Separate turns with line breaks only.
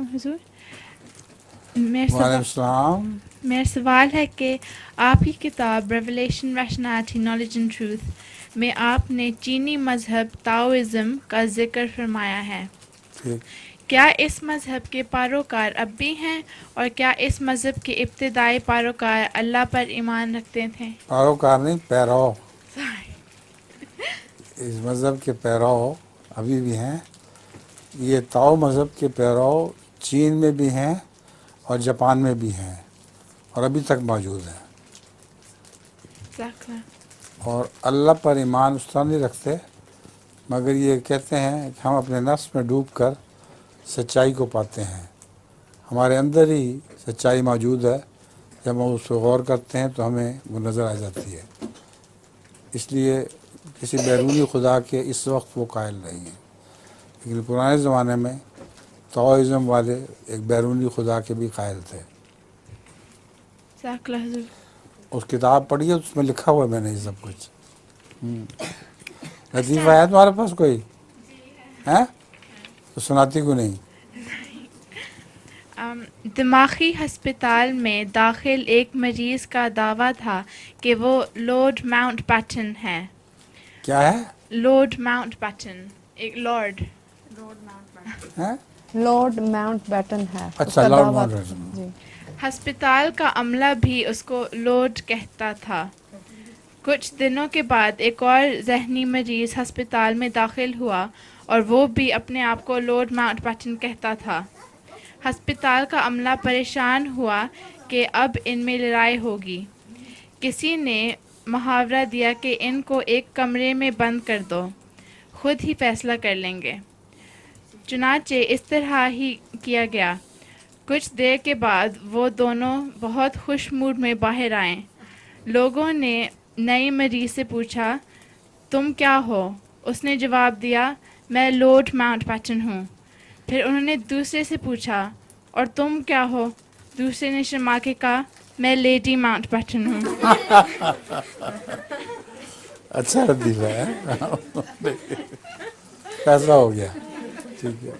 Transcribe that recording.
علیکم حضور.
وعلیکم السلام.
میرا سوال ہے کہ آپ کی کتاب revelation rationality knowledge and truth میں آپ نے چینی مذہب تاؤزم کا ذکر فرمایا ہے.
ٹھیک.
کیا اس مذہب کے پیروکار اب بھی ہیں اور کیا اس مذہب کے ابتدائی پیروکار اللہ پر ایمان رکھتے تھے؟
پیروکار نہیں، پیرو. اس مذہب کے پیرو ابھی بھی ہیں. یہ تاؤ مذہب کے پیرو چین میں بھی ہیں اور جاپان میں بھی ہیں اور ابھی تک موجود ہیں. اور اللہ پر ایمان اس طرح نہیں رکھتے، مگر یہ کہتے ہیں کہ ہم اپنے نفس میں ڈوب کر سچائی کو پاتے ہیں. ہمارے اندر ہی سچائی موجود ہے، جب ہم اس پہ غور کرتے ہیں تو ہمیں وہ نظر آ جاتی ہے. اس لیے کسی بیرونی خدا کے اس وقت وہ قائل نہیں ہیں. لیکن پرانے زمانے میں تاؤزم والے ایک بیرونی خدا کے بھی قائل تھے. اس کتاب پڑھی ہے، اس میں لکھا ہوا ہے میں نے یہ سب کچھ. لطیفہ ہے تمہارے پاس کوئی؟ ہیں تو سناتی کو نہیں.
دماغی ہسپتال میں داخل ایک مریض کا دعویٰ تھا کہ وہ لارڈ ماؤنٹ بیٹن ہے.
کیا ہے؟
لارڈ ماؤنٹ بیٹن، ایک لارڈ
ماؤنٹ بیٹن ہے.
اچھا، لارڈ ماؤنٹ بیٹن.
جی.
ہسپتال کا عملہ بھی اس کو لارڈ کہتا تھا. کچھ دنوں کے بعد ایک اور ذہنی مریض ہسپتال میں داخل ہوا اور وہ بھی اپنے آپ کو لارڈ ماؤنٹ بیٹن کہتا تھا. ہسپتال کا عملہ پریشان ہوا کہ اب ان میں لڑائی ہوگی. کسی نے محاورہ دیا کہ ان کو ایک کمرے میں بند کر دو، خود ہی فیصلہ کر لیں گے. چنانچہ اس طرح ہی کیا گیا. کچھ دیر کے بعد وہ دونوں بہت خوش موڈ میں باہر آئے. لوگوں نے نئی مریض سے پوچھا، تم کیا ہو؟ اس نے جواب دیا، میں لارڈ ماؤنٹ بیٹن ہوں. پھر انہوں نے دوسرے سے پوچھا، اور تم کیا ہو؟ دوسرے نے شرما کے کہا، میں لیڈی ماؤنٹ بیٹن ہوں.
اچھا لطیفہ ہے. فیصلہ ہو گیا. ٹھیک ہے.